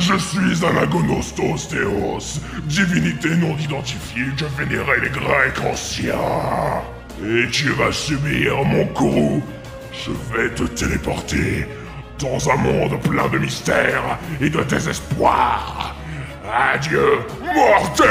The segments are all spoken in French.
Je suis un Agonostos Theos, divinité non identifiée que vénéraient les Grecs anciens. Et tu vas subir mon courroux. Je vais te téléporter dans un monde plein de mystères et de désespoir. Adieu, mortel!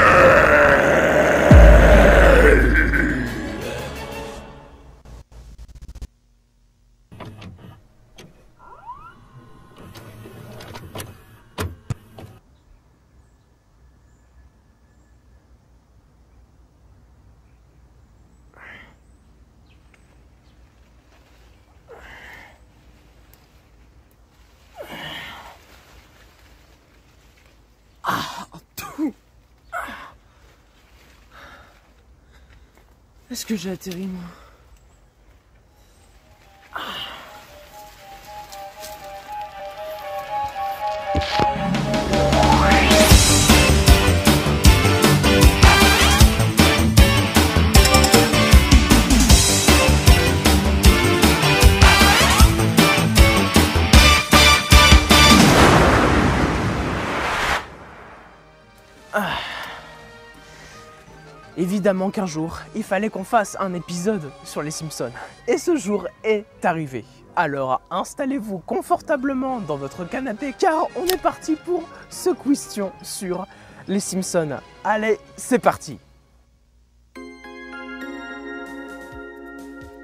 Est-ce que j'ai atterri, moi? Évidemment qu'un jour, il fallait qu'on fasse un épisode sur les Simpsons. Et ce jour est arrivé. Alors installez-vous confortablement dans votre canapé car on est parti pour ce question sur les Simpsons. Allez, c'est parti!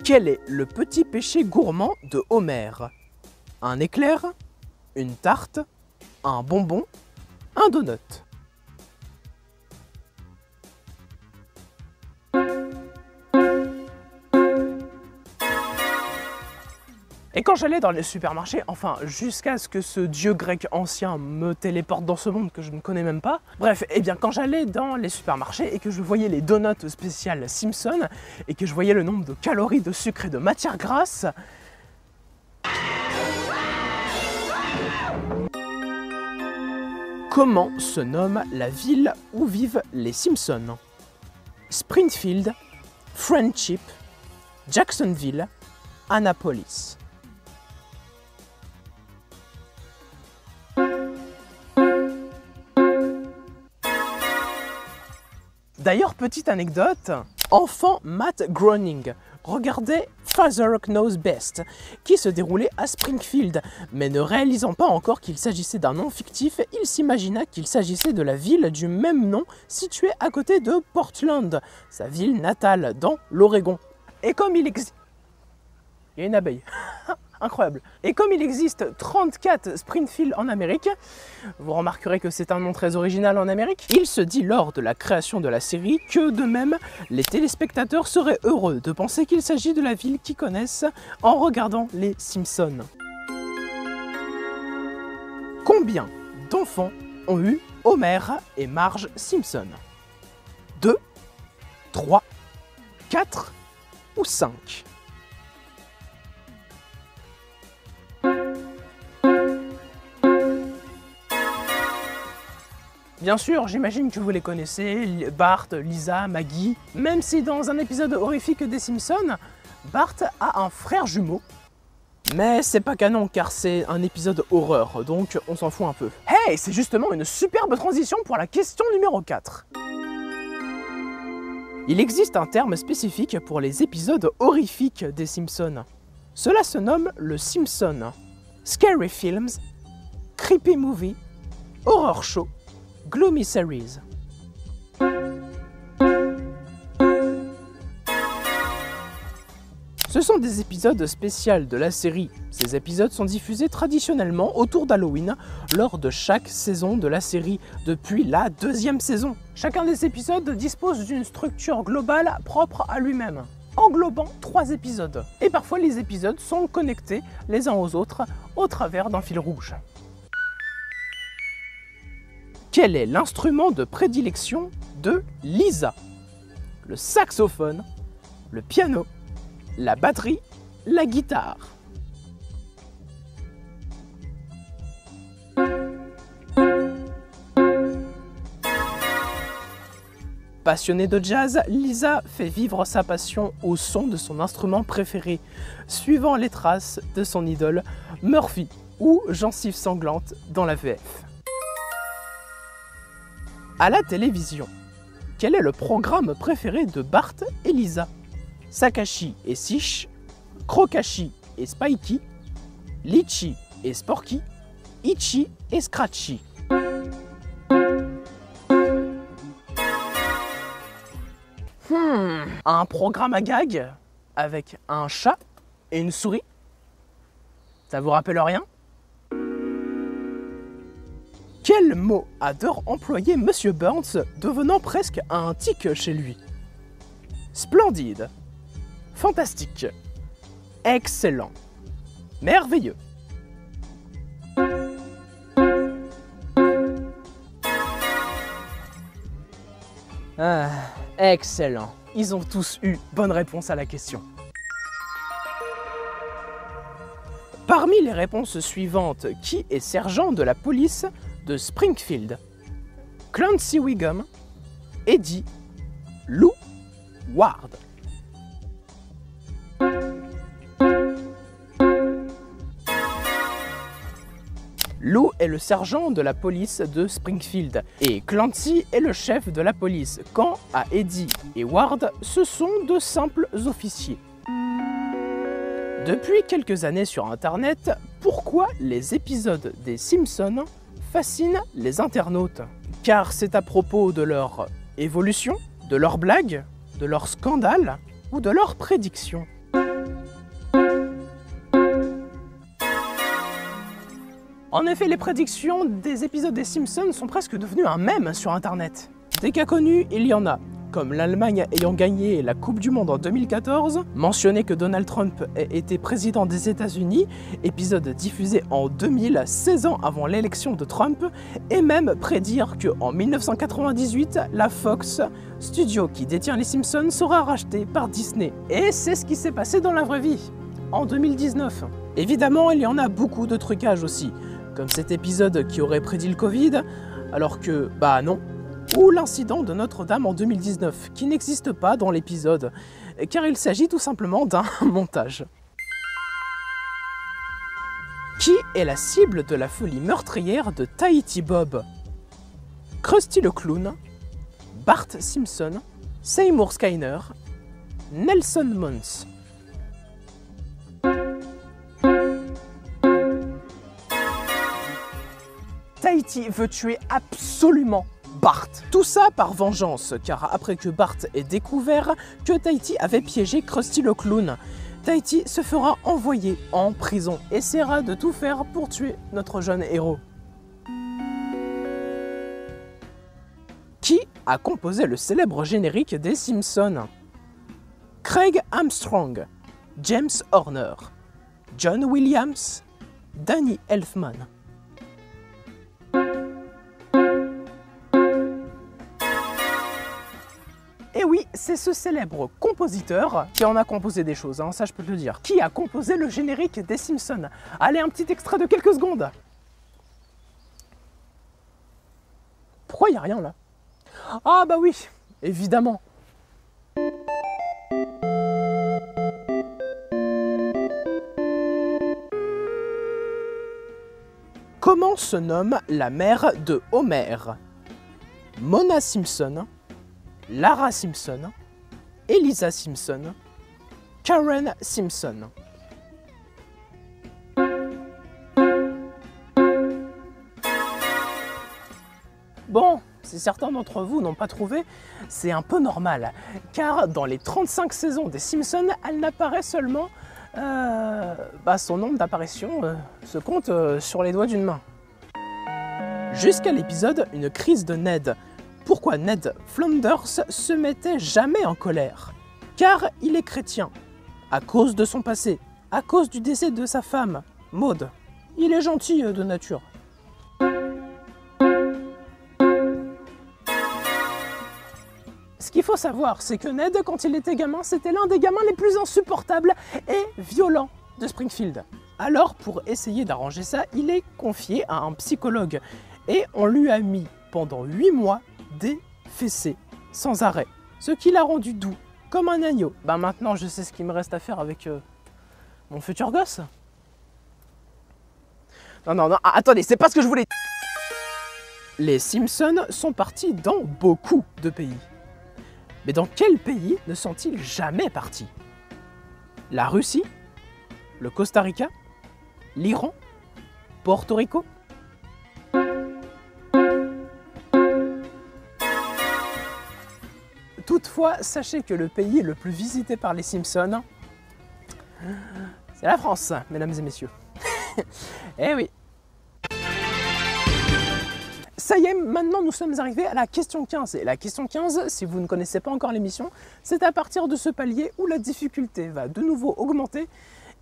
Quel est le petit péché gourmand de Homer? Un éclair? Une tarte? Un bonbon? Un donut? Et quand j'allais dans les supermarchés, enfin jusqu'à ce que ce dieu grec ancien me téléporte dans ce monde que je ne connais même pas, bref, eh bien quand j'allais dans les supermarchés et que je voyais les donuts spéciales Simpson et que je voyais le nombre de calories, de sucre et de matières grasses, comment se nomme la ville où vivent les Simpsons? Springfield, Friendship, Jacksonville, Annapolis. D'ailleurs, petite anecdote, enfant Matt Groening regardait Father Knows Best, qui se déroulait à Springfield, mais ne réalisant pas encore qu'il s'agissait d'un nom fictif, il s'imagina qu'il s'agissait de la ville du même nom située à côté de Portland, sa ville natale dans l'Oregon. Et comme il existe... Il y a une abeille. Incroyable. Et comme il existe 34 Springfield en Amérique, vous remarquerez que c'est un nom très original en Amérique, il se dit lors de la création de la série que de même, les téléspectateurs seraient heureux de penser qu'il s'agit de la ville qu'ils connaissent en regardant les Simpsons. Combien d'enfants ont eu Homer et Marge Simpson? 2, 3, 4 ou 5? Bien sûr, j'imagine que vous les connaissez, Bart, Lisa, Maggie, même si dans un épisode horrifique des Simpsons, Bart a un frère jumeau. Mais c'est pas canon car c'est un épisode horreur, donc on s'en fout un peu. Hey, c'est justement une superbe transition pour la question numéro 4. Il existe un terme spécifique pour les épisodes horrifiques des Simpsons. Cela se nomme le Simpson Scary Films, Creepy Movie, Horror Show, Gloomy Series. Ce sont des épisodes spéciaux de la série. Ces épisodes sont diffusés traditionnellement autour d'Halloween lors de chaque saison de la série depuis la 2e saison. Chacun des épisodes dispose d'une structure globale propre à lui-même, englobant 3 épisodes. Et parfois les épisodes sont connectés les uns aux autres au travers d'un fil rouge. Quel est l'instrument de prédilection de Lisa? Le saxophone, le piano, la batterie, la guitare. Passionnée de jazz, Lisa fait vivre sa passion au son de son instrument préféré, suivant les traces de son idole Murphy ou Gencive sanglante dans la VF. À la télévision, quel est le programme préféré de Bart et Lisa? Sakashi et Sish, Krokashi et Spikey, Litchi et Sporky, Itchy et Scratchy. Un programme à gag avec un chat et une souris? Ça vous rappelle rien? Quel mot adore employer Monsieur Burns, devenant presque un tic chez lui? Splendide, fantastique, excellent, merveilleux. Ah, excellent. Ils ont tous eu bonne réponse à la question. Parmi les réponses suivantes, qui est sergent de la police de Springfield? Clancy Wiggum, Eddie, Lou, Ward. Lou est le sergent de la police de Springfield et Clancy est le chef de la police, quant à Eddie et Ward, ce sont de simples officiers. Depuis quelques années sur Internet, pourquoi les épisodes des Simpsons fascinent les internautes? Car c'est à propos de leur évolution, de leurs blagues, de leurs scandales ou de leurs prédictions. En effet, les prédictions des épisodes des Simpsons sont presque devenues un mème sur Internet. Des cas connus, il y en a, comme l'Allemagne ayant gagné la Coupe du Monde en 2014, mentionner que Donald Trump ait été président des États-Unis, épisode diffusé en 2000, 16 ans avant l'élection de Trump, et même prédire qu'en 1998, la Fox, studio qui détient les Simpsons, sera rachetée par Disney. Et c'est ce qui s'est passé dans la vraie vie, en 2019. Évidemment, il y en a beaucoup de trucages aussi, comme cet épisode qui aurait prédit le Covid, alors que, bah non. Ou l'incident de Notre-Dame en 2019, qui n'existe pas dans l'épisode, car il s'agit tout simplement d'un montage. Qui est la cible de la folie meurtrière de Tahiti Bob? Krusty le Clown, Bart Simpson, Seymour Skyner, Nelson Muntz. Tahiti veut tuer absolument Bart. Tout ça par vengeance, car après que Bart ait découvert que Tahiti avait piégé Krusty le Clown, Tahiti se fera envoyer en prison et essaiera de tout faire pour tuer notre jeune héros. Qui a composé le célèbre générique des Simpsons? Craig Armstrong, James Horner, John Williams, Danny Elfman. Et oui, c'est ce célèbre compositeur qui en a composé des choses, hein, ça je peux te le dire. Qui a composé le générique des Simpsons? Allez, un petit extrait de quelques secondes. Pourquoi il n'y a rien là? Ah bah oui, évidemment. Comment se nomme la mère de Homer? Mona Simpson, Lara Simpson, Elisa Simpson, Karen Simpson. Bon, si certains d'entre vous n'ont pas trouvé, c'est un peu normal, car dans les 35 saisons des Simpsons, elle n'apparaît seulement... son nombre d'apparitions se compte sur les doigts d'une main. Jusqu'à l'épisode Une crise de Ned. Pourquoi Ned Flanders se mettait jamais en colère? Car il est chrétien, à cause de son passé, à cause du décès de sa femme, Maud. Il est gentil de nature. Ce qu'il faut savoir, c'est que Ned, quand il était gamin, c'était l'un des gamins les plus insupportables et violents de Springfield. Alors, pour essayer d'arranger ça, il est confié à un psychologue et on lui a mis pendant 8 mois des fessées sans arrêt, ce qui l'a rendu doux, comme un agneau. Bah maintenant, je sais ce qu'il me reste à faire avec mon futur gosse. Non, attendez, c'est pas ce que je voulais. Les Simpsons sont partis dans beaucoup de pays. Mais dans quel pays ne sont-ils jamais partis? La Russie? Le Costa Rica? L'Iran? Porto Rico? Toutefois, sachez que le pays le plus visité par les Simpsons, c'est la France, mesdames et messieurs. Eh oui. Ça y est, maintenant nous sommes arrivés à la question 15. Et la question 15, si vous ne connaissez pas encore l'émission, c'est à partir de ce palier où la difficulté va de nouveau augmenter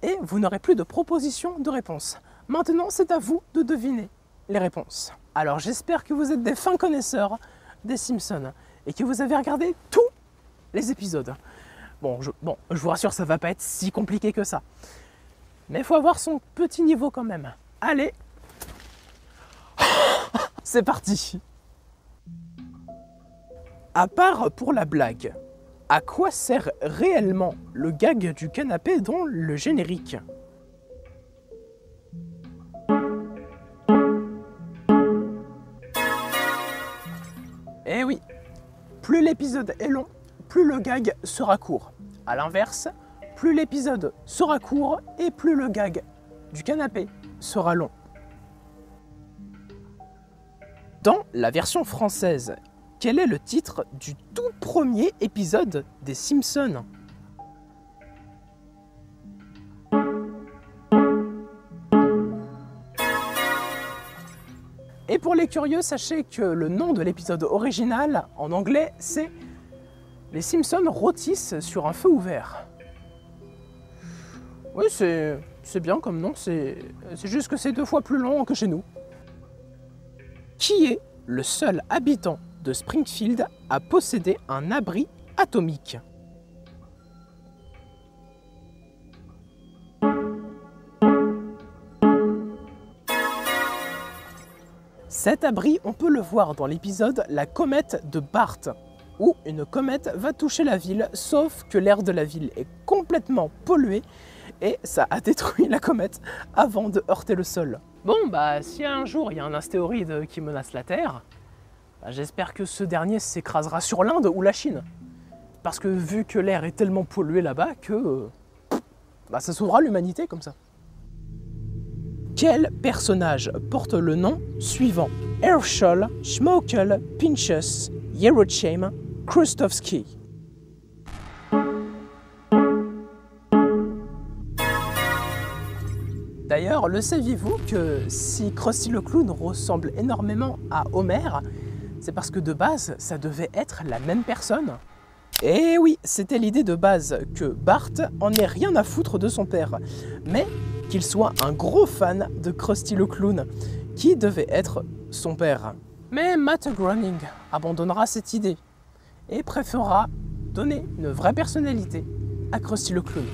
et vous n'aurez plus de propositions de réponses. Maintenant, c'est à vous de deviner les réponses. Alors j'espère que vous êtes des fins connaisseurs des Simpsons et que vous avez regardé tous les épisodes. Bon, je vous rassure, ça va pas être si compliqué que ça. Mais il faut avoir son petit niveau quand même. Allez, c'est parti. À part pour la blague, à quoi sert réellement le gag du canapé dans le générique? Eh oui, plus l'épisode est long, plus le gag sera court. A l'inverse, plus l'épisode sera court et plus le gag du canapé sera long. Dans la version française, quel est le titre du tout premier épisode des Simpsons? Et pour les curieux, sachez que le nom de l'épisode original, en anglais, c'est « Les Simpsons rôtissent sur un feu ouvert ». Oui, c'est bien comme nom, c'est juste que c'est 2 fois plus long que chez nous. Qui est le seul habitant de Springfield à posséder un abri atomique? Cet abri, on peut le voir dans l'épisode La comète de Bart, où une comète va toucher la ville, sauf que l'air de la ville est complètement pollué et ça a détruit la comète avant de heurter le sol. Bon, bah si un jour il y a un astéroïde qui menace la Terre, bah, j'espère que ce dernier s'écrasera sur l'Inde ou la Chine. Parce que vu que l'air est tellement pollué là-bas que bah, ça sauvera l'humanité comme ça. Quel personnage porte le nom suivant? Herschel, Schmokel, Pinchas, Yerochem, Krustovski. D'ailleurs, le saviez-vous que si Krusty le Clown ressemble énormément à Homer, c'est parce que de base, ça devait être la même personne? Et oui, c'était l'idée de base, que Bart en ait rien à foutre de son père, mais qu'il soit un gros fan de Krusty le Clown, qui devait être son père. Mais Matt Groening abandonnera cette idée et préférera donner une vraie personnalité à Krusty le Clown.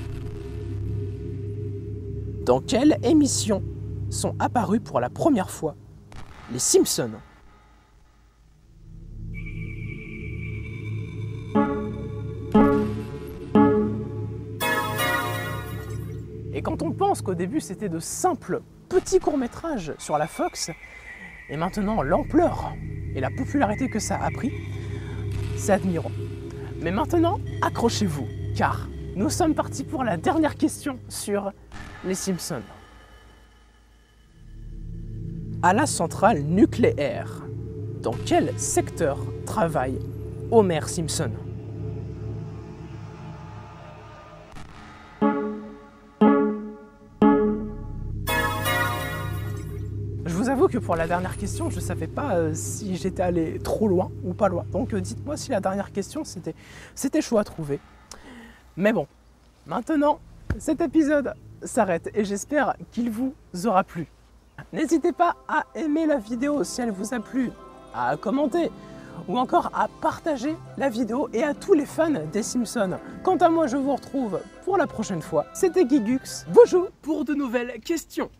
Dans quelle émission sont apparus pour la première fois les Simpsons? Et quand on pense qu'au début c'était de simples petits courts-métrages sur la Fox, et maintenant l'ampleur et la popularité que ça a pris, c'est admirant. Mais maintenant, accrochez-vous, car nous sommes partis pour la dernière question sur les Simpsons. À la centrale nucléaire, dans quel secteur travaille Homer Simpson? Je vous avoue que pour la dernière question, je ne savais pas si j'étais allé trop loin ou pas loin. Donc dites-moi si la dernière question, c'était chaud à trouver. Mais bon, maintenant, cet épisode s'arrête et j'espère qu'il vous aura plu. N'hésitez pas à aimer la vidéo si elle vous a plu, à commenter ou encore à partager la vidéo et à tous les fans des Simpsons. Quant à moi, je vous retrouve pour la prochaine fois. C'était Gigux, bonjour pour de nouvelles questions.